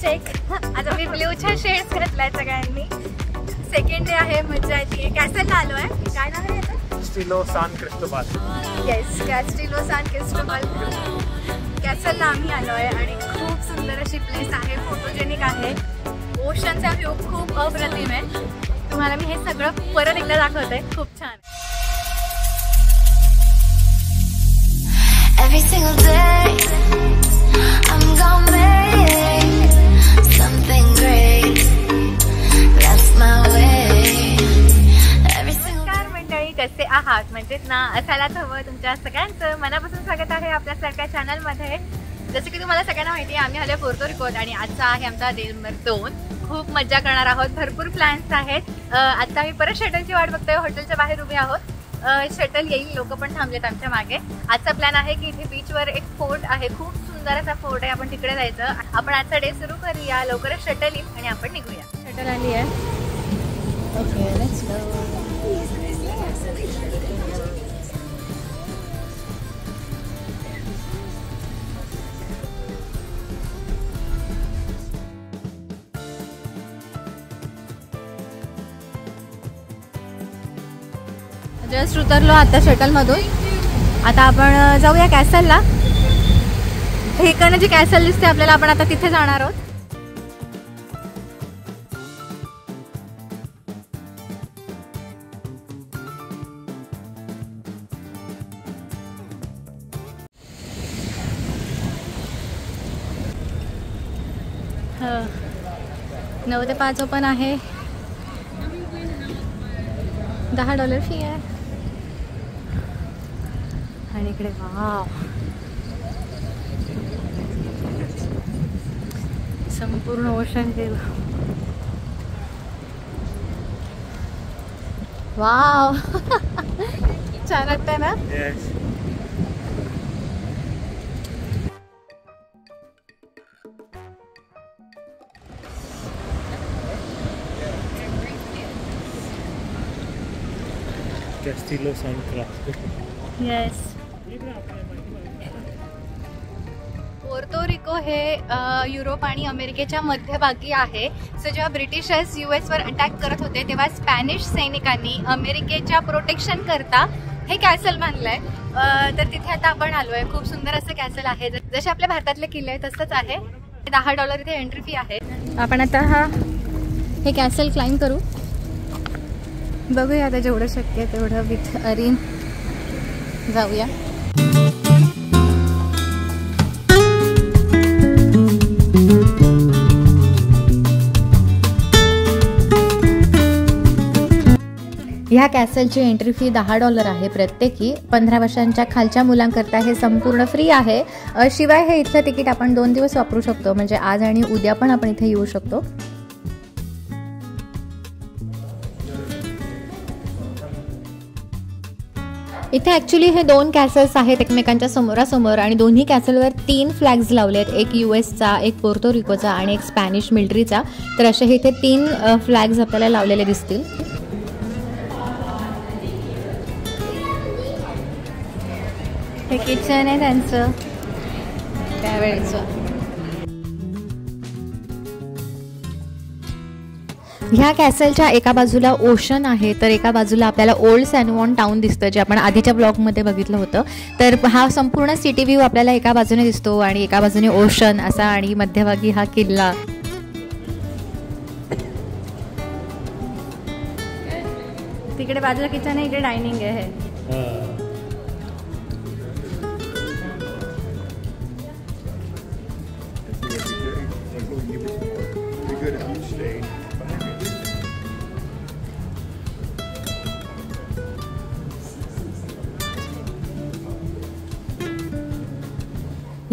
Check. आता मी ब्ल्यूच्या shades घातलाय सगळ्यांनी. सेकंड डे आहे, मजा येते. कॅसलला आलोय. काय नाव आहे याचं? Castillo San Cristobal. Yes, Castillo San Cristobal कॅसलला आम्ही आलोय आणि खूप सुंदर अशी प्लेस आहे, फोटोजेनिक आहे. ओशनचा व्ह्यू खूप अप्रतिम आहे. तुम्हाला मी हे सगळं परत एकदा दाखवते. खूप छान. Every single day I'm gonna make something great. That's my way. Every single नमस्कार मंडळी, कसे आहात? म्हणजेच ना असायलाच हवं. तुमच्या सगळ्यांचं मनापासून स्वागत आहे आपल्यासारख्या चॅनलमध्ये. जसं की तुम्हाला सगळ्यांना माहिती आहे, आम्ही आलो पोर्तो रिकोत आणि आजचा आहे आमचा डे नंबर 2. खूप मजा करणार आहोत. भरपूर प्लॅन्स आहेत. आता आम्ही परत शटलची वाट बघतोय. हॉटेलच्या बाहेर उभे आहोत. शटल येईल, लोक पण थांबलेत आमच्या मागे. आजचा प्लॅन आहे की इथे बीचवर एक फोर्ट आहे, खूप सुंदर असा फोर्ट आहे. आपण तिकडे जायचं. आपण आजचा डे सुरू करूया. लवकरच शटल येईल आणि आपण निघूया. शटल आली आहे. Okay, let's go. जस्ट उतरलो आता शटलमधून. आता आपण जाऊया कॅसलला. ठिकाणी जी कॅसल दिसते आपल्याला, आपण आता तिथे जाणार आहोत. हो, 9 ते 5 ओपन आहे. $10 फी आहे. आणि इकडे वाव, संपूर्ण ओशन व्ह्यू. वाव छान वाटतंय ना. Castillo San Cristobal. Yes. Puerto Rico हे युरोप आणि अमेरिकेच्या मध्यभागी आहे. सो जेव्हा ब्रिटिशर्स US वर अटॅक करत होते तेव्हा स्पॅनिश सैनिकांनी अमेरिकेच्या प्रोटेक्शन करता हे कॅसल बांधलंय. तर तिथे आता आपण आलोय. खूप सुंदर असं कॅसल आहे. जसे आपल्या भारतातले किल्ले आहे तसंच आहे. $10 इथे एंट्री फी आहे. आपण आता हे कॅसल क्लाइंब करू. बघूया आता जेवढं शक्य आहे तेवढं विथ अरीन जाऊया. ह्या कॅसलची एंट्री फी $10 आहे प्रत्येकी. 15 वर्षांच्या खालच्या मुलांकरता हे संपूर्ण फ्री आहे. शिवाय हे इथलं तिकीट आपण 2 दिवस वापरू शकतो. म्हणजे आज आणि उद्या पण आपण इथे येऊ शकतो. इथे ॲक्च्युली हे 2 कॅसल्स आहेत एकमेकांच्या समोरासमोर आणि दोन्ही कॅसलवर 3 फ्लॅग्स लावले आहेत. एक USचा, एक पोर्तो रिकोचा आणि एक स्पॅनिश मिलिटरीचा. तर असे हे इथे 3 फ्लॅग्स आपल्याला लावलेले दिसतील. हे किचन आहे त्यांचं त्यावेळेचं. ह्या कॅसलच्या एका बाजूला ओशन आहे, तर एका बाजूला आपल्याला ओल्ड सॅन जुआन टाउन दिसतं, जे आपण आधीच्या ब्लॉगमध्ये बघितलं होतं. तर हा संपूर्ण सिटी व्ह्यू आपल्याला एका बाजूने दिसतो आणि एका बाजूने ओशन असा आणि मध्यभागी हा किल्ला. तिकडे बाजूला किचन आहे, इकडे डायनिंग आहे.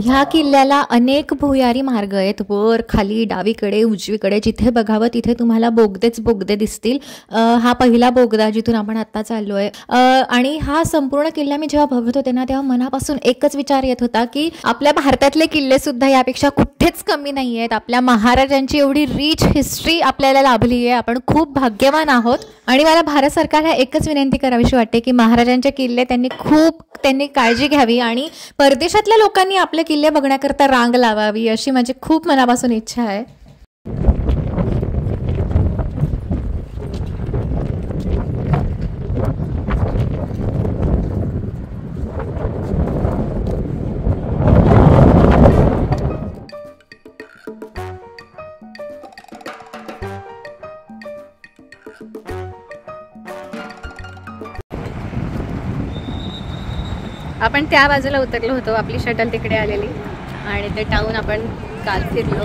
ह्या किल्ल्याला अनेक भुयारी मार्ग आहेत. वर, खाली, डावीकडे, उजवीकडे, जिथे बघावं तिथे तुम्हाला बोगदेच बोगदे दिसतील. हा पहिला बोगदा जिथून आपण आत्ता चाललो आहे. आणि हा संपूर्ण किल्ला मी जेव्हा बघत होते ना, तेव्हा मनापासून एकच विचार येत होता की आपल्या भारतातले किल्ले सुद्धा यापेक्षा कुठेच कमी नाही आहेत. आपल्या महाराजांची एवढी रिच हिस्ट्री आपल्याला लाभली आहे. आपण खूप भाग्यवान आहोत. आणि मला भारत सरकारला एकच विनंती करावीशी वाटते की महाराजांचे किल्ले त्यांनी खूप त्यांनी काळजी घ्यावी आणि परदेशातल्या लोकांनी आपले किल्ले बघण्याकरता रांग लावावी अशी माझी खूप मनापासून इच्छा आहे. आपण त्या बाजूला उतरलो होतो, आपली शटल तिकडे आलेली आणि ते टाऊन आपण काल फिरलो.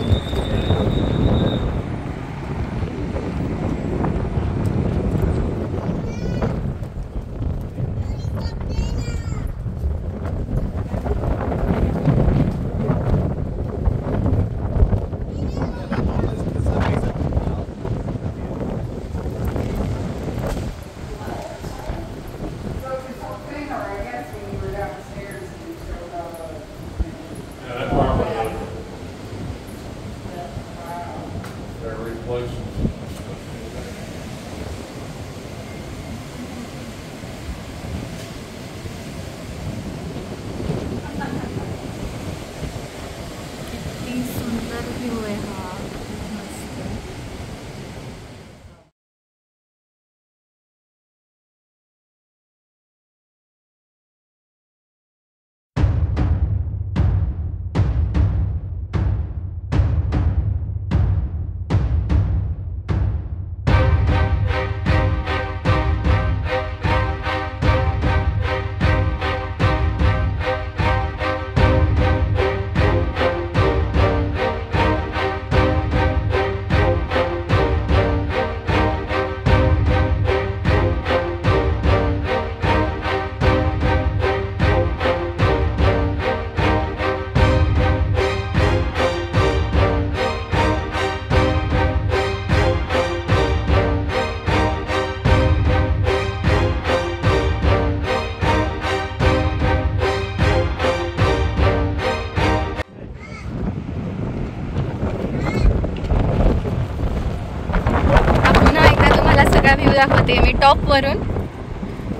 व्ह्यू दाखवते मी टॉप वरून.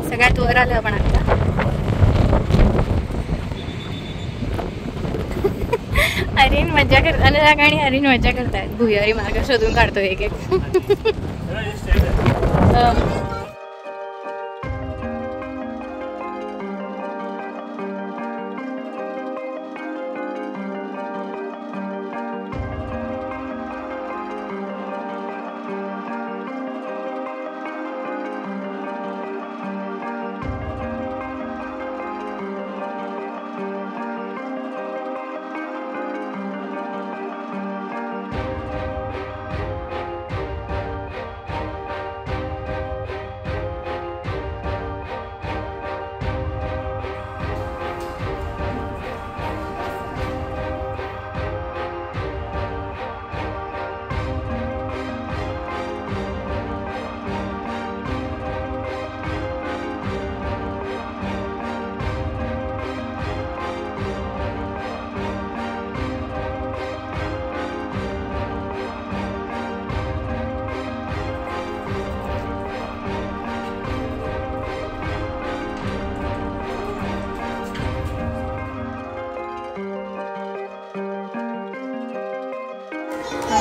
सगळ्यात वर आलं आपण आता. अरिन मजा अनुराग आणि अरिन मजा करतायत. भुयारी मार्ग शोधून काढतोय एक एक.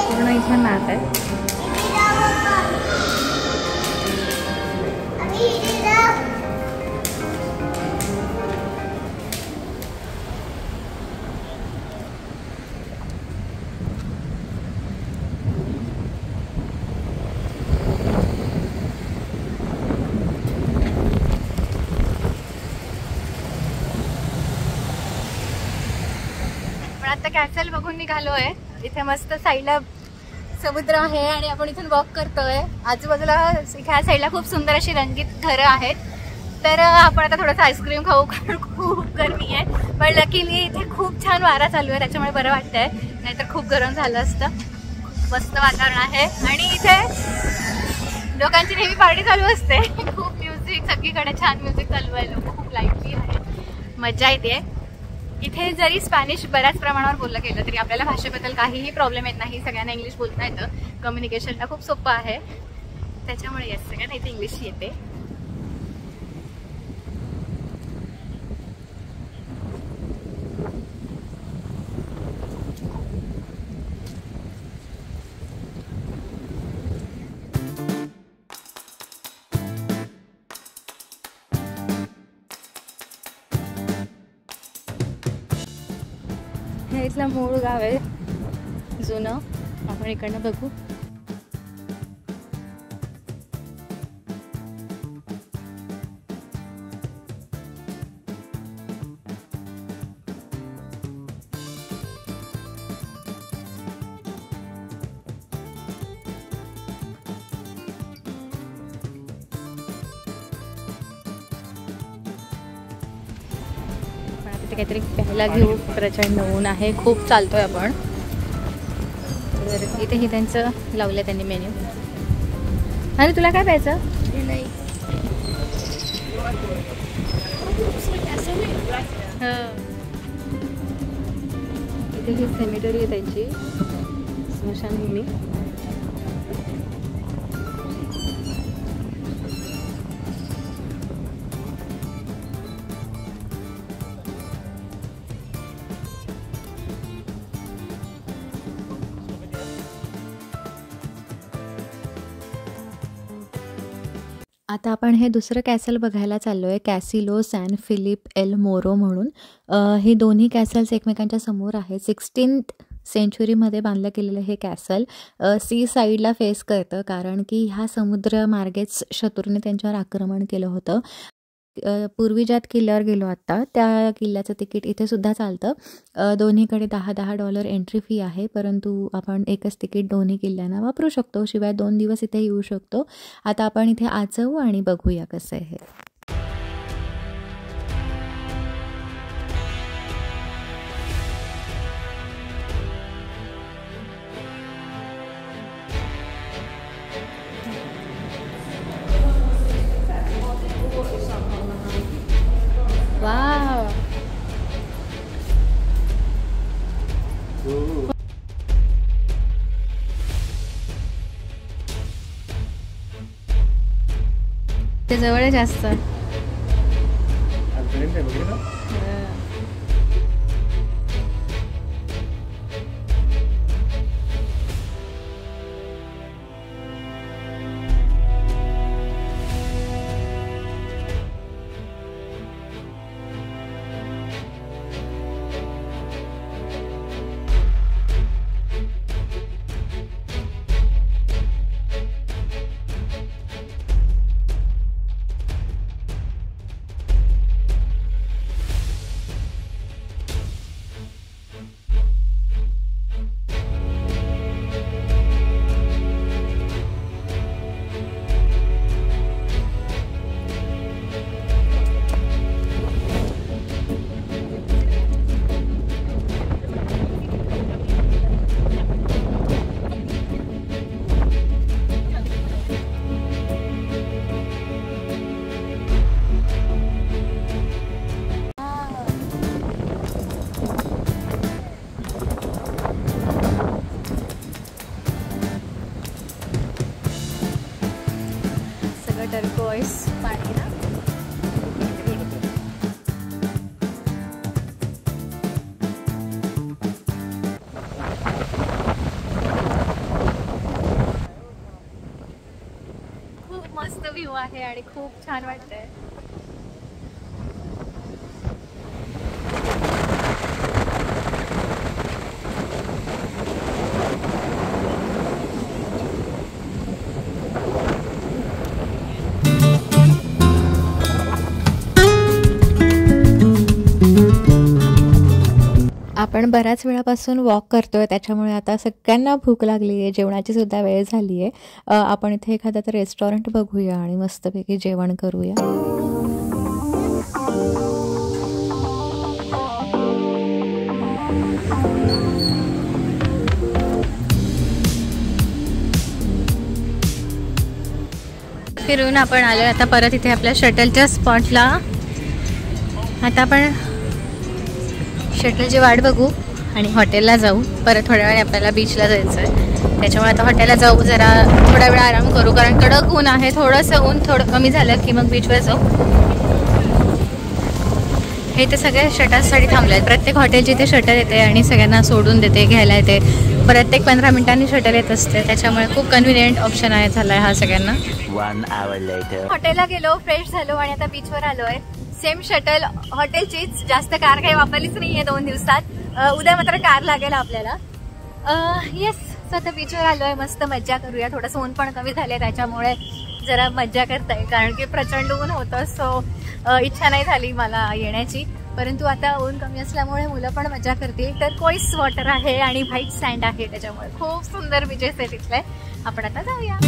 पूर्ण इथे मॅप आहे. आता कॅसल बघून निघालोय. इथे मस्त साईडला समुद्र आहे आणि आपण इथून वॉक करतोय. आजूबाजूला ह्या साईडला खूप सुंदर अशी रंगीत घरं आहेत. तर आपण आता थोडंसं आईस्क्रीम खाऊ कारण खूप गरमी आहे. पण लकीली इथे खूप छान वारा चालू आहे त्याच्यामुळे बरं वाटतंय. नाहीतर खूप गरम झालं असतं. मस्त वातावरण आहे आणि इथे लोकांची नेहमी पार्टी चालू असते. खूप म्युझिक सगळीकडे छान म्युझिक चालू आहे. लोक खूप लाईटली आहे. मजा येते. इथे जरी स्पॅनिश बऱ्याच प्रमाणावर बोललं गेलं तरी आपल्याला भाषेबद्दल काहीही प्रॉब्लेम येत नाही. सगळ्यांना इंग्लिश बोलता येतं. कम्युनिकेशनला खूप सोपं आहे. त्याच्यामुळे येस सगळ्यांना इथे इंग्लिश येते. हे इथलं मूळ गाव आहे जुनं. आपण इकडनं बघू. तिथे काहीतरी प्यायला घेऊ. प्रचंड ऊन आहे, खूप चालतोय आपण. तर इथेही त्यांचं लावलं त्यांनी मेन्यू. आणि तुला काय प्यायचं? इथे ही सेमिटरी आहे त्यांची, स्मशानभूमी. आता आपण हे दुसरं कॅसल बघायला चाललो आहे, कॅसिलो सॅन फिलिप एल मोरो म्हणून. हे दोन्ही कॅसल्स एकमेकांच्या समोर आहे. 16th सेंचुरीमध्ये बांधलं गेलेलं हे कॅसल सी साईडला फेस करतं, कारण की ह्या समुद्रमार्गेच शत्रूने त्यांच्यावर आक्रमण केलं होतं. पूर्वी ज्यात किल्ल्यावर गेलो आत्ता त्या किल्ल्याचं तिकीट इथे सुद्धा चालतं. दोन्हीकडे $10 एंट्री फी आहे, परंतु आपण एकच तिकीट दोन्ही किल्ल्यांना वापरू शकतो. शिवाय 2 दिवस इथे येऊ शकतो. आता आपण इथे आज जाऊ आणि बघूया कसं आहे हे. वाव, ते जवळ जास्त. टर्कोइस पाणी ना. खूप मस्त व्ह्यू आहे आणि खूप छान वाटतंय. आपण बऱ्याच वेळापासून वॉक करतोय, त्याच्यामुळे आता सगळ्यांना भूक लागली आहे. जेवणाची सुद्धा वेळ झाली आहे. आपण इथे एखादा तर रेस्टॉरंट बघूया आणि मस्तपैकी जेवण करूया. फिरून आपण आलो आता परत इथे आपल्या शटलच्या स्पॉटला. आता आपण शटलची वाट बघू आणि हॉटेलला जाऊ. परत थोड्या वेळ आपल्याला बीचला जायचं आहे, त्याच्यामुळे आता हॉटेलला जाऊ, जरा थोडा वेळ आराम करू, कारण कडक ऊन आहे. थोडंसं ऊन थोडं कमी झालं की मग बीचवर जाऊ. हे ते सगळे शटलसाठी थांबले आहेत. प्रत्येक हॉटेलची इथे शटल येते आणि सगळ्यांना सोडून देते, घ्यायला येते. प्रत्येक 15 मिनिटांनी शटल येत असते, त्याच्यामुळे खूप कन्व्हिनियंट ऑप्शन आहे झाला आहे हा सगळ्यांना. 1 hour later. हॉटेलला गेलो, फ्रेश झालो आणि आता बीचवर आलो आहे. सेम शटल हॉटेलचीच, जास्त कार काही वापरलीच नाही आहे 2 दिवसात. उद्या मात्र कार लागेल आपल्याला. येस, आता बीचवर आलोय, मस्त मज्जा करूया. थोडंसं ऊन पण कमी झाले त्याच्यामुळे जरा मज्जा करता येईल, कारण की प्रचंड ऊन होतं. सो इच्छा नाही झाली मला येण्याची, परंतु आता ऊन कमी असल्यामुळे मुलं पण मजा करतील. तर कोईस वॉटर आहे आणि व्हाईट सँड आहे, त्याच्यामुळे खूप सुंदर बीचेस आहे तिथले. आपण आता जाऊया.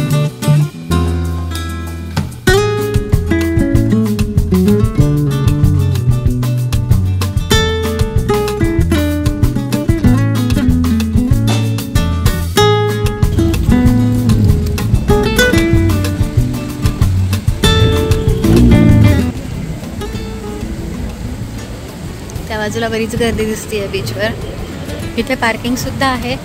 त्या बाजूला बरीच गर्दी दिसते बीचवर. इथे पार्किंग सुद्धा आहे.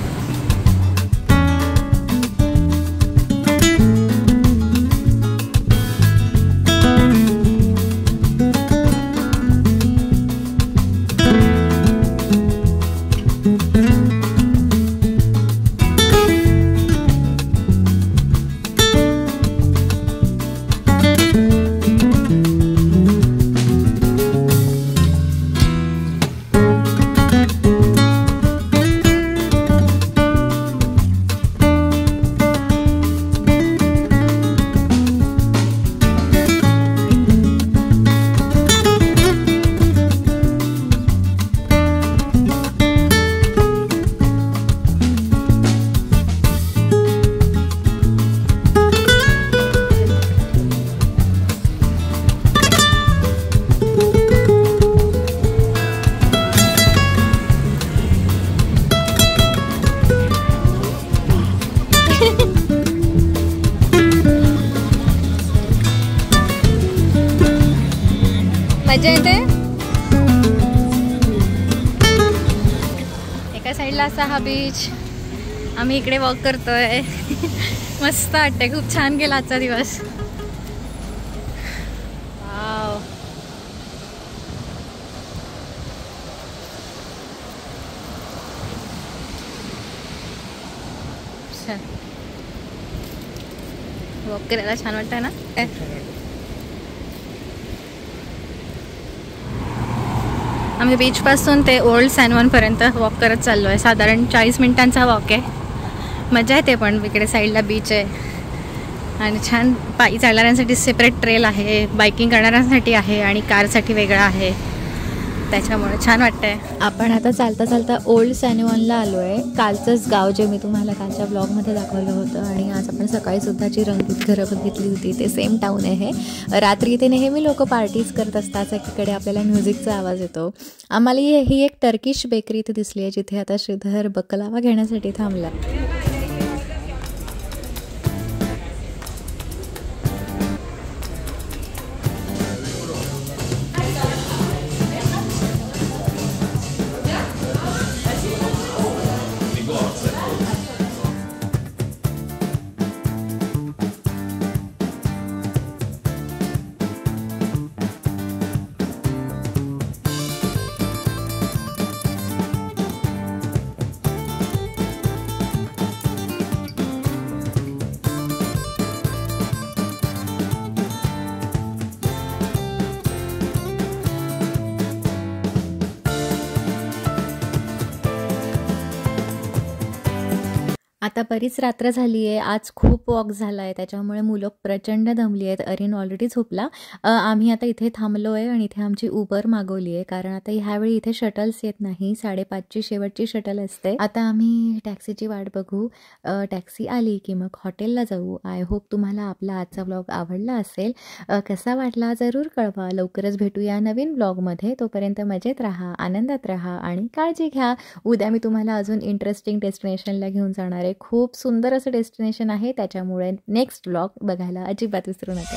मजा येते. एका साईडला असा हा बीच, आम्ही इकडे वॉक करतोय. मस्त वाटतंय, खूप छान गेला आजचा दिवस. वाव, वॉक करायला छान वाटतंय ना. आम्ही बीचपासून ते ओल्ड सॅनवनपर्यंत वॉक करत चाललो आहे. साधारण 40 मिनिटांचा वॉक आहे. मजा येते, पण इकडे साईडला बीच आहे आणि छान पायी चालणाऱ्यांसाठी सेपरेट ट्रेल आहे, बायकिंग करणाऱ्यांसाठी आहे आणि कारसाठी वेगळा आहे. त्याच्यामुळे छान वाटतंय. आपण आता चालता चालता ओल्ड सॅनवनला आलो आहे. कालचंच गाव जे मी तुम्हाला कालच्या ब्लॉगमध्ये दाखवलं होतं. आणि आज आपण सकाळी सुद्धा जी रंगीत घरं बघितली होती ते सेम टाऊन आहे. रात्री इथे नेहमी लोक पार्टीज करत असतात. एकीकडे आपल्याला म्युझिकचा आवाज येतो. आम्हाला ही एक टर्किश बेकरी इथे दिसली आहे, जिथे आता श्रीधर बकलावा घेण्यासाठी थांबला. आता बरीच रात्र झाली आहे. आज खूप वॉक झाला आहे, त्याच्यामुळे मुलं प्रचंड दमली आहेत. अरिन ऑलरेडी झोपला. आम्ही आता इथे थांबलो आहे आणि इथे आमची उबर मागवली आहे, कारण आता ह्यावेळी इथे शटल्स येत नाही. 5:30ची शेवटची शटल असते. आता आम्ही टॅक्सीची वाट बघू. टॅक्सी आली की मग हॉटेलला जाऊ. आय होप तुम्हाला आपला आजचा ब्लॉग आवडला असेल. कसा वाटला जरूर कळवा. लवकरच भेटूया नवीन ब्लॉगमध्ये. तोपर्यंत मजेत राहा, आनंदात राहा आणि काळजी घ्या. उद्या मी तुम्हाला अजून इंटरेस्टिंग डेस्टिनेशनला घेऊन जाणार आहे. खूप सुंदर असं डेस्टिनेशन आहे, त्याच्यामुळे नेक्स्ट ब्लॉग बघायला अजिबात विसरू नका.